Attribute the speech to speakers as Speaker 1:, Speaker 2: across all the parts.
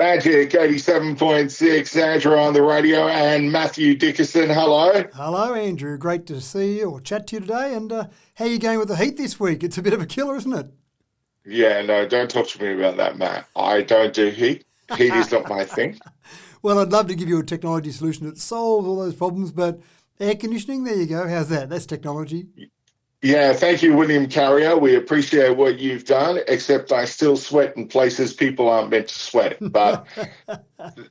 Speaker 1: Magic 87.6, Andrew on the radio, and Matthew Dickerson. Hello.
Speaker 2: Hello, Andrew. Great to see you or chat to you today. And how are you going with the heat this week? It's a bit of a killer, isn't it?
Speaker 1: Yeah, no, don't talk to me about that, Matt. I don't do heat. Heat is not my thing.
Speaker 2: Well, I'd love to give you a technology solution that solves all those problems, but air conditioning, there you go. How's that? That's technology.
Speaker 1: Yeah, thank you, William Carrier. We appreciate what you've done, except I still sweat in places people aren't meant to sweat. But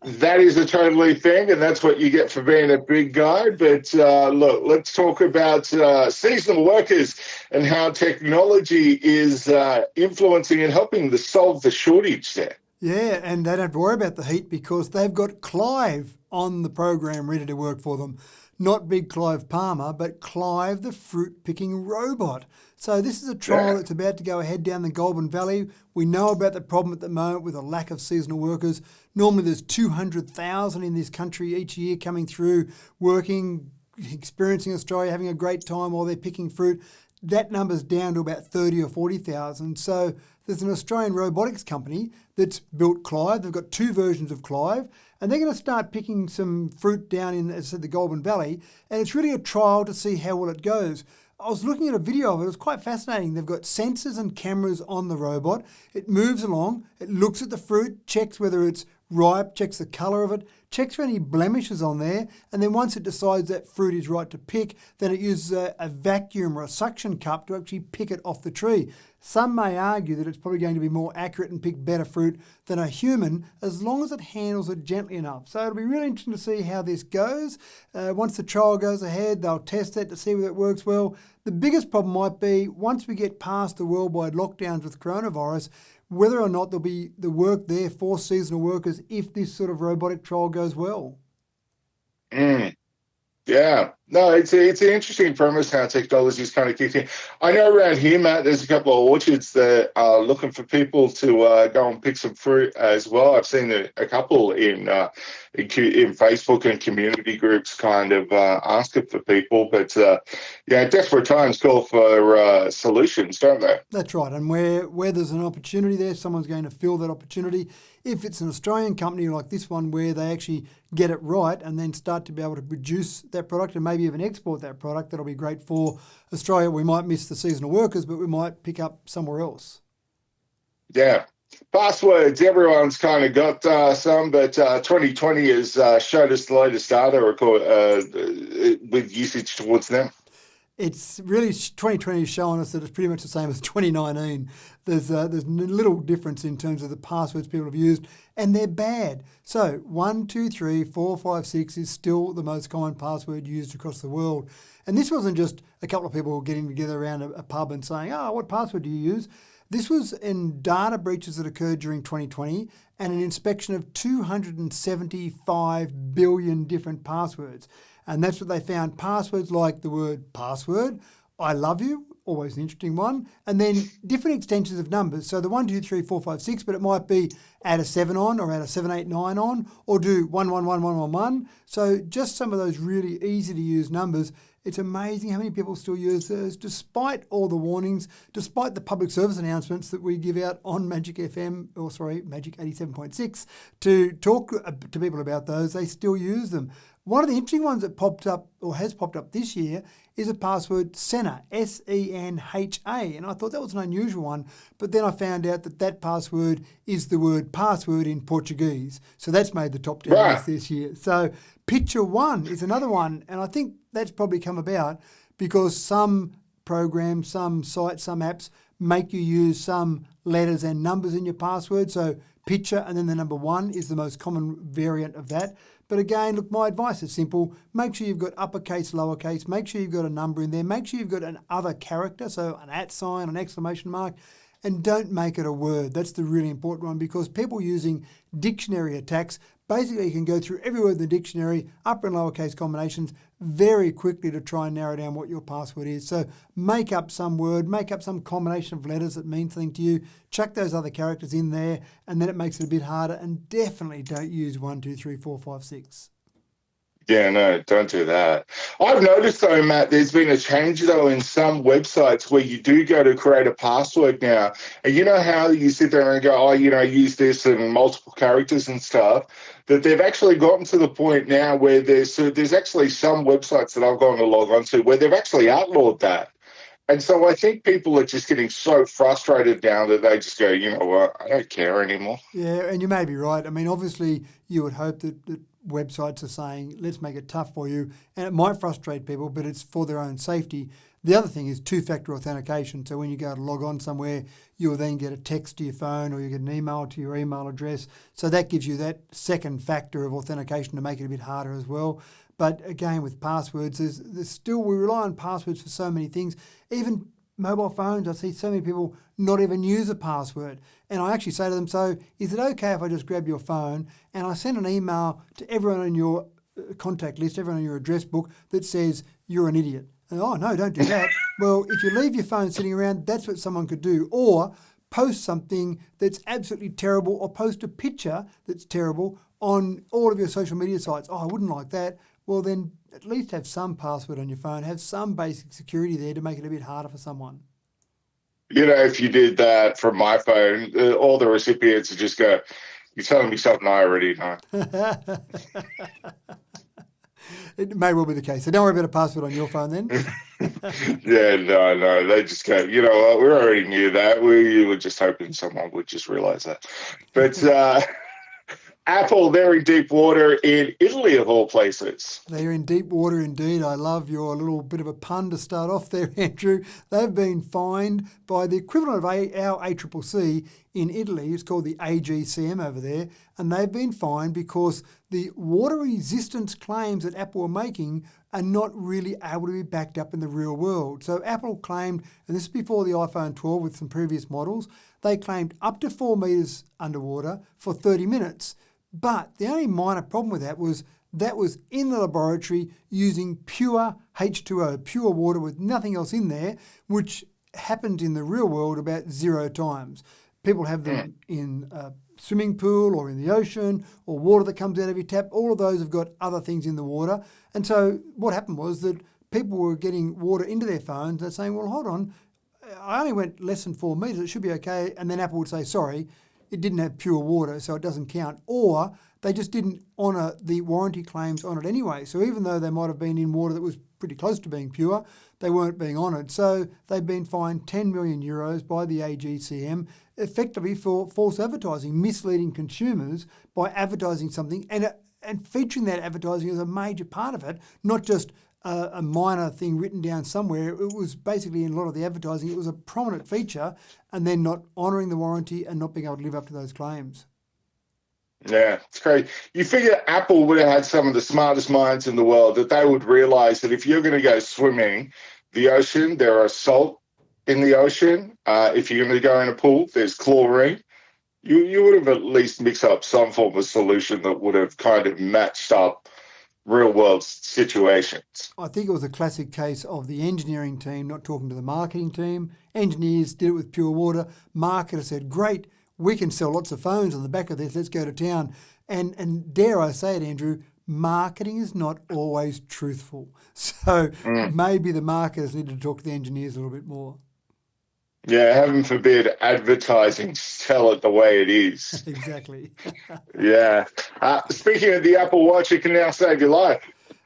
Speaker 1: that is a totally thing, and that's what you get for being a big guy. But look, let's talk about seasonal workers and how technology is influencing and helping to solve the shortage there.
Speaker 2: Yeah, and they don't have to worry about the heat because they've got Clive on the program ready to work for them. Not Big Clive Palmer, but Clive the fruit picking robot. So this is a trial that's about to go ahead down the Goulburn Valley. We know about the problem at the moment with a lack of seasonal workers. Normally there's 200,000 in this country each year coming through, working, experiencing Australia, having a great time while they're picking fruit. That number's down to about 30 or 40,000. So there's an Australian robotics company that's built Clive. They've got two versions of Clive, and they're going to start picking some fruit down in, as I said, the Goulburn Valley. And it's really a trial to see how well it goes. I was looking at a video of it. It was quite fascinating. They've got sensors and cameras on the robot. It moves along. It looks at the fruit, checks whether it's ripe, checks the colour of it, checks for any blemishes on there, and then once it decides that fruit is right to pick, then it uses a vacuum or a suction cup to actually pick it off the tree. Some may argue that it's probably going to be more accurate and pick better fruit than a human as long as it handles it gently enough. So it'll be really interesting to see how this goes. Once the trial goes ahead, they'll test it to see whether it works well. The biggest problem might be once we get past the worldwide lockdowns with coronavirus, whether or not there'll be the work there for seasonal workers if this sort of robotic trial goes well.
Speaker 1: Yeah, no, it's an interesting premise how technology is kind of kicked in. I know around here, Matt, there's a couple of orchards that are looking for people to go and pick some fruit as well. I've seen a couple in Facebook and community groups kind of asking for people. But yeah, desperate times call for solutions, don't they?
Speaker 2: That's right. And where there's an opportunity there, someone's going to fill that opportunity. If it's an Australian company like this one where they actually get it right and then start to be able to produce that product and maybe even export that product, that'll be great for Australia. We might miss the seasonal workers, but we might pick up somewhere else.
Speaker 1: Yeah. Passwords, everyone's kind of got some, but 2020 has showed us the latest data with usage towards them.
Speaker 2: It's really 2020 is showing us that it's pretty much the same as 2019. There's little difference in terms of the passwords people have used, and they're bad. So 1, 2, 3, 4, 5, 6 is still the most common password used across the world. And this wasn't just a couple of people getting together around a pub and saying, what password do you use? This was in data breaches that occurred during 2020 and an inspection of 275 billion different passwords. And that's what they found. Passwords like the word password, I love you, always an interesting one, and then different extensions of numbers. So the 1, 2, 3, 4, 5, 6, but it might be add a 7 on or add a 7, 8, 9 on, or do 1, 1, 1, 1, 1, 1. So just some of those really easy to use numbers. It's amazing how many people still use those despite all the warnings, despite the public service announcements that we give out on Magic 87.6 to talk to people about those. They still use them. One of the interesting ones that popped up or has popped up this year is a password Senha, S-E-N-H-A. And I thought that was an unusual one, but then I found out that password is the word password in Portuguese. So that's made the top 10 list this year. So Picture One is another one, and I think that's probably come about because some programs, some sites, some apps make you use some letters and numbers in your password. So picture and then the number 1 is the most common variant of that. But again, look, my advice is simple. Make sure you've got uppercase, lowercase. Make sure you've got a number in there. Make sure you've got an other character, so an @ sign, an exclamation mark, and don't make it a word. That's the really important one because people using dictionary attacks basically can go through every word in the dictionary, upper and lowercase combinations, very quickly to try and narrow down what your password is. So make up some word, make up some combination of letters that mean something to you, chuck those other characters in there, and then it makes it a bit harder. And definitely don't use 1, 2, 3, 4, 5, 6.
Speaker 1: Yeah, no, don't do that. I've noticed though, Matt, there's been a change though in some websites where you do go to create a password now. And you know how you sit there and go, oh, use this and multiple characters and stuff, that they've actually gotten to the point now where there's actually some websites that I've gone to log on to where they've actually outlawed that. And so I think people are just getting so frustrated now that they just go, you know what, I don't care anymore.
Speaker 2: Yeah, and you may be right. I mean, obviously, you would hope that websites are saying, let's make it tough for you. And it might frustrate people, but it's for their own safety. The other thing is two-factor authentication. So when you go to log on somewhere, you'll then get a text to your phone or you get an email to your email address. So that gives you that second factor of authentication to make it a bit harder as well. But again, with passwords, there's still, we rely on passwords for so many things. Even mobile phones, I see so many people not even use a password. And I actually say to them, so is it okay if I just grab your phone and I send an email to everyone in your contact list, everyone in your address book that says you're an idiot? And, oh, no, don't do that. Well, if you leave your phone sitting around, that's what someone could do. Or post something that's absolutely terrible or post a picture that's terrible on all of your social media sites. Oh, I wouldn't like that. Well, then at least have some password on your phone, have some basic security there to make it a bit harder for someone.
Speaker 1: If you did that from my phone, all the recipients would just go, you're telling me something I already know.
Speaker 2: It may well be the case. So don't worry about a password on your phone then.
Speaker 1: Yeah, no. They just go, you know what, we already knew that. We were just hoping someone would just realise that. But Apple, they're in deep water in Italy, of all places.
Speaker 2: They're in deep water indeed. I love your little bit of a pun to start off there, Andrew. They've been fined by the equivalent of our ACCC in Italy. It's called the AGCM over there. And they've been fined because the water resistance claims that Apple are making are not really able to be backed up in the real world. So Apple claimed, and this is before the iPhone 12 with some previous models, they claimed up to 4 metres underwater for 30 minutes. But the only minor problem with that was in the laboratory using pure H2O, pure water with nothing else in there, which happens in the real world about 0 times. People have them in a swimming pool or in the ocean or water that comes out of your tap. All of those have got other things in the water. And so what happened was that people were getting water into their phones. They're saying, well, hold on, I only went less than 4 metres, it should be okay. And then Apple would say, sorry, it didn't have pure water, so it doesn't count. Or they just didn't honour the warranty claims on it anyway. So even though they might have been in water that was pretty close to being pure, they weren't being honoured. So they've been fined 10 million euros by the AGCM, effectively for false advertising, misleading consumers by advertising something and featuring that advertising as a major part of it, not just a minor thing written down somewhere. It was basically in a lot of the advertising, it was a prominent feature, and then not honouring the warranty and not being able to live up to those claims.
Speaker 1: Yeah, it's crazy. You figure Apple would have had some of the smartest minds in the world, that they would realise that if you're going to go swimming the ocean, there are salt in the ocean. If you're going to go in a pool, there's chlorine. You would have at least mixed up some form of solution that would have kind of matched up real world situations.
Speaker 2: I think it was a classic case of the engineering team not talking to the marketing team. Engineers did it with pure water. Marketer said, great, we can sell lots of phones on the back of this, let's go to town. And dare I say it, Andrew, marketing is not always truthful. So maybe the marketers need to talk to the engineers a little bit more.
Speaker 1: Yeah, heaven forbid advertising tell it the way it is.
Speaker 2: Exactly.
Speaker 1: Yeah. Speaking of the Apple Watch, it can now save your life.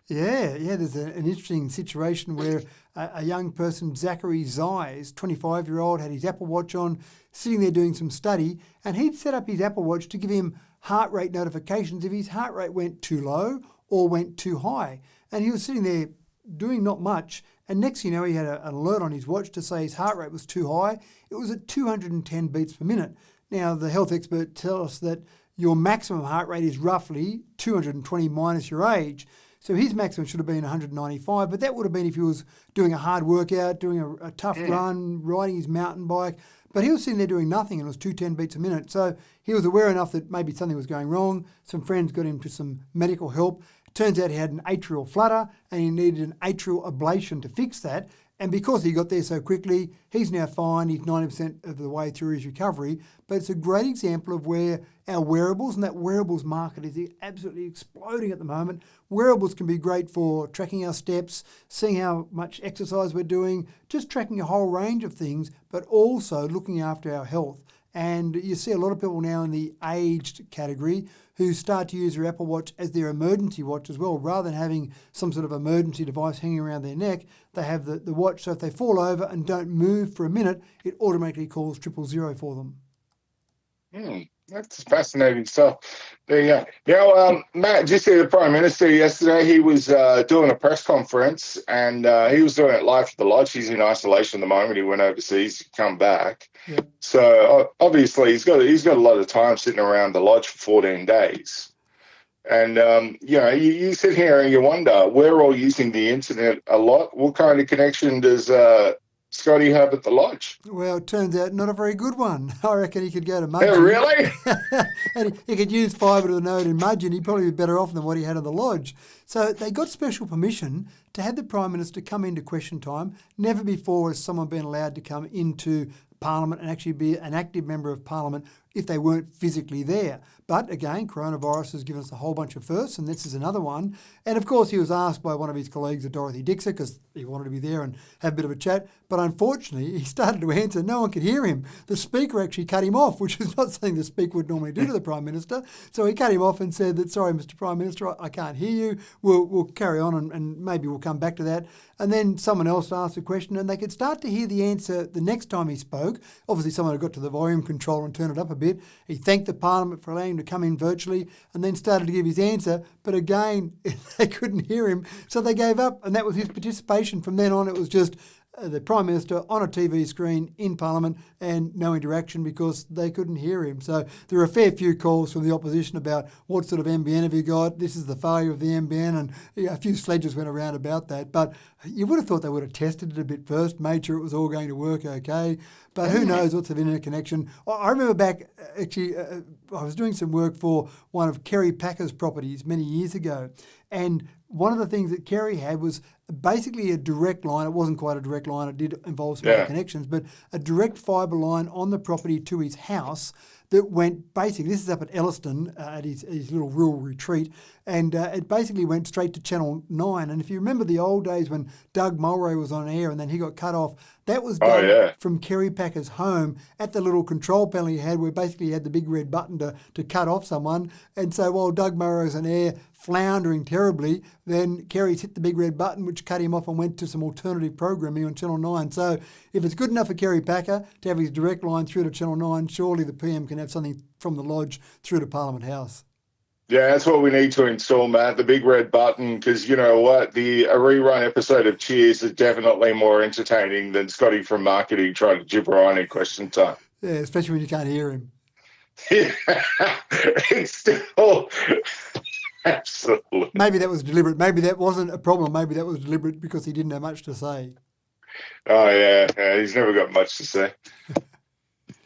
Speaker 2: Yeah. There's an interesting situation where a young person, Zachary Zeiss, 25-year-old, had his Apple Watch on, sitting there doing some study, and he'd set up his Apple Watch to give him heart rate notifications if his heart rate went too low or went too high. And he was sitting there doing not much, and next thing you know, he had an alert on his watch to say his heart rate was too high. It was at 210 beats per minute. Now, the health expert tells us that your maximum heart rate is roughly 220 minus your age. So his maximum should have been 195, but that would have been if he was doing a hard workout, doing a tough run, riding his mountain bike. But he was sitting there doing nothing, and it was 210 beats a minute. So he was aware enough that maybe something was going wrong. Some friends got him to some medical help. Turns out he had an atrial flutter and he needed an atrial ablation to fix that. And because he got there so quickly, he's now fine. He's 90% of the way through his recovery. But it's a great example of where our wearables, and that wearables market is absolutely exploding at the moment. Wearables can be great for tracking our steps, seeing how much exercise we're doing, just tracking a whole range of things, but also looking after our health. And you see a lot of people now in the aged category who start to use their Apple Watch as their emergency watch as well. Rather than having some sort of emergency device hanging around their neck, they have the watch, so if they fall over and don't move for a minute, it automatically calls 000 for them.
Speaker 1: That's fascinating stuff. Matt, did you see the Prime Minister yesterday? He was doing a press conference, and he was doing it live at the Lodge. He's in isolation at the moment. He went overseas to come back.
Speaker 2: Yeah.
Speaker 1: So obviously he's got a lot of time sitting around the Lodge for 14 days. And, you sit here and you wonder, we're all using the internet a lot. What kind of connection does Scotty have at the Lodge?
Speaker 2: Well, it turns out not a very good one. I reckon he could go to Mudgee.
Speaker 1: Oh, really?
Speaker 2: And he could use fibre to the node in Mudgee, and he'd probably be better off than what he had at the Lodge. So they got special permission to have the Prime Minister come into question time. Never before has someone been allowed to come into Parliament and actually be an active member of Parliament if they weren't physically there. But again, coronavirus has given us a whole bunch of firsts, and this is another one. And of course, he was asked by one of his colleagues, Dorothy Dixer, because he wanted to be there and have a bit of a chat. But unfortunately, he started to answer. No one could hear him. The Speaker actually cut him off, which is not something the Speaker would normally do to the Prime Minister. So he cut him off and said that, sorry, Mr. Prime Minister, I can't hear you. We'll carry on and maybe we'll come back to that. And then someone else asked a question and they could start to hear the answer the next time he spoke. Obviously, someone had got to the volume control and turned it up a bit. He thanked the Parliament for allowing him to come in virtually and then started to give his answer. But again, they couldn't hear him. So they gave up, and that was his participation. From then on, it was just the Prime Minister on a TV screen in Parliament and no interaction because they couldn't hear him. So there were a fair few calls from the opposition about what sort of NBN have you got? This is the failure of the NBN, and a few sledges went around about that. But you would have thought they would have tested it a bit first, made sure it was all going to work okay. But who knows what's of internet connection. I remember back, actually, I was doing some work for one of Kerry Packer's properties many years ago. And one of the things that Kerry had was basically a direct line. It wasn't quite a direct line. It did involve some other connections, but a direct fibre line on the property to his house that went basically, this is up at Elliston at his little rural retreat, and it basically went straight to Channel 9. And if you remember the old days when Doug Mulray was on air and then he got cut off, that was done from Kerry Packer's home at the little control panel he had where basically he had the big red button to cut off someone. And so while Doug Mulray was on air floundering terribly, then Kerry's hit the big red button which cut him off and went to some alternative programming on Channel 9. So if it's good enough for Kerry Packer to have his direct line through to Channel 9, surely the PM can have something from the Lodge through to Parliament House.
Speaker 1: Yeah, that's what we need to install, Matt, the big red button, because you know what? A rerun episode of Cheers is definitely more entertaining than Scotty from marketing trying to gibber on in question time.
Speaker 2: Yeah, especially when you can't hear him.
Speaker 1: Yeah, it's still... Absolutely.
Speaker 2: Maybe that was deliberate. Maybe that wasn't a problem. Maybe that was deliberate because he didn't have much to say.
Speaker 1: Oh, yeah, he's never got much to say.